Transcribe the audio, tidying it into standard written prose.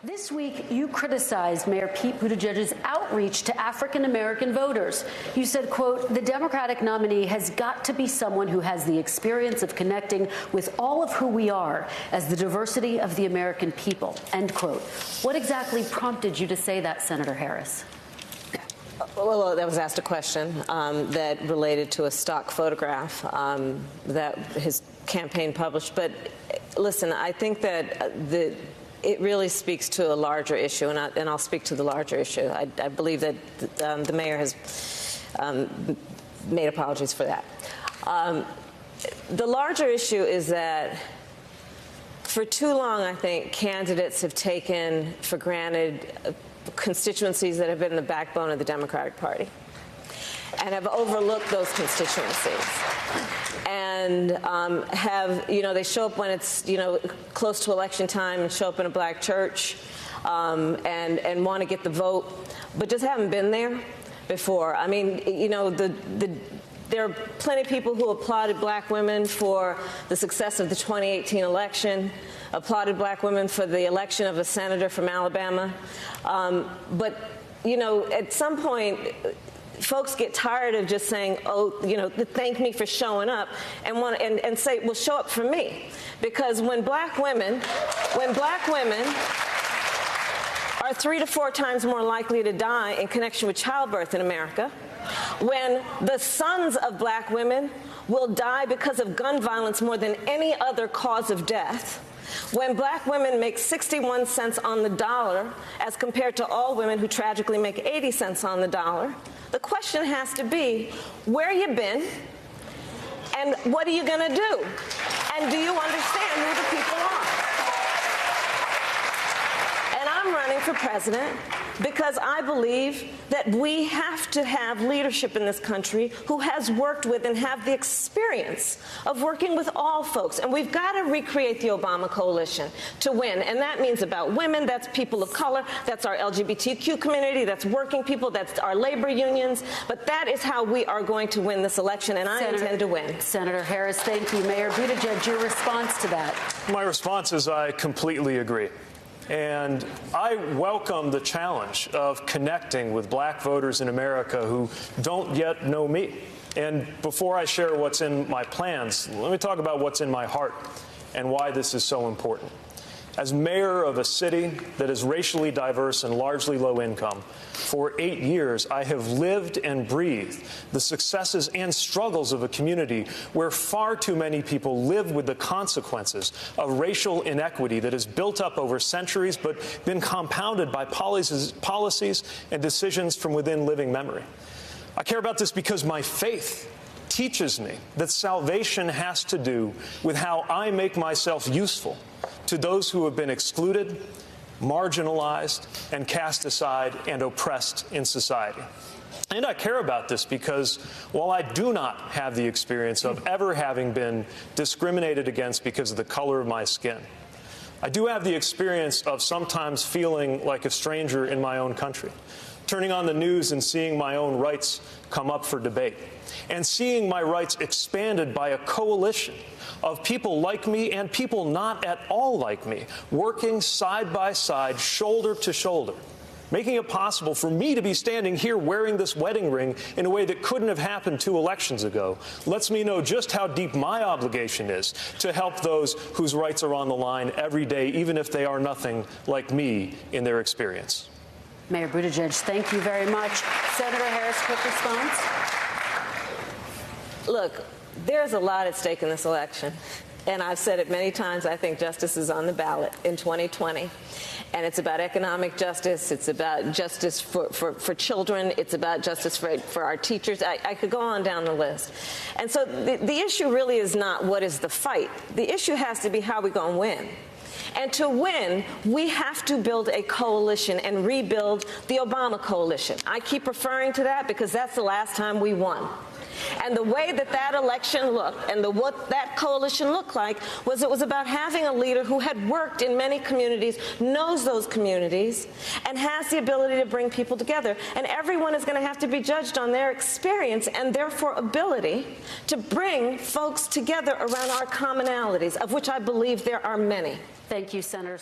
This week, you criticized Mayor Pete Buttigieg's outreach to African-American voters. You said, quote, "The Democratic nominee has got to be someone who has the experience of connecting with all of who we are as the diversity of the American people," end quote. What exactly prompted you to say that, Senator Harris? Well, that was asked a question that related to a stock photograph that his campaign published. But listen, I think that it really speaks to a larger issue, and I'll speak to the larger issue. I believe that the mayor has made apologies for that. The larger issue is that for too long, I think, candidates have taken for granted constituencies that have been the backbone of the Democratic Party and have overlooked those constituencies. And they show up when it's, close to election time and show up in a black church and want to get the vote, but just haven't been there before. I mean, there are plenty of people who applauded black women for the success of the 2018 election, applauded black women for the election of a senator from Alabama. But at some point, folks get tired of just saying, "Oh, thank me for showing up," and say, "Well, show up for me," because when black women are 3 to 4 times more likely to die in connection with childbirth in America, when the sons of black women will die because of gun violence more than any other cause of death, when black women make 61 cents on the dollar as compared to all women who tragically make 80 cents on the dollar, the question has to be, where you been and what are you going to do? And do you understand who the people are? And I'm running for president because I believe that we have to have leadership in this country who has worked with and have the experience of working with all folks. And we've got to recreate the Obama coalition to win. And that means about women, that's people of color, that's our LGBTQ community, that's working people, that's our labor unions. But that is how we are going to win this election, and I intend to win. Senator Harris, thank you. Mayor Buttigieg, your response to that? My response is I completely agree. And I welcome the challenge of connecting with black voters in America who don't yet know me. And before I share what's in my plans, let me talk about what's in my heart and why this is so important. As mayor of a city that is racially diverse and largely low income, for 8 years, I have lived and breathed the successes and struggles of a community where far too many people live with the consequences of racial inequity that has built up over centuries but been compounded by policies and decisions from within living memory. I care about this because my faith teaches me that salvation has to do with how I make myself useful to those who have been excluded, marginalized, and cast aside and oppressed in society. And I care about this because while I do not have the experience of ever having been discriminated against because of the color of my skin, I do have the experience of sometimes feeling like a stranger in my own country, turning on the news and seeing my own rights come up for debate, and seeing my rights expanded by a coalition of people like me and people not at all like me, working side by side, shoulder to shoulder, making it possible for me to be standing here wearing this wedding ring in a way that couldn't have happened 2 elections ago, lets me know just how deep my obligation is to help those whose rights are on the line every day, even if they are nothing like me in their experience. Mayor Buttigieg, thank you very much. Senator Harris, quick response. Look, there's a lot at stake in this election. And I've said it many times, I think justice is on the ballot in 2020. And it's about economic justice. It's about justice for children. It's about justice for our teachers. I could go on down the list. And so the issue really is not what is the fight. The issue has to be how we're going to win. And to win, we have to build a coalition and rebuild the Obama coalition. I keep referring to that because that's the last time we won. And the way that election looked and what that coalition looked like was it was about having a leader who had worked in many communities, knows those communities, and has the ability to bring people together. And everyone is going to have to be judged on their experience and therefore ability to bring folks together around our commonalities, of which I believe there are many. Thank you, Senator.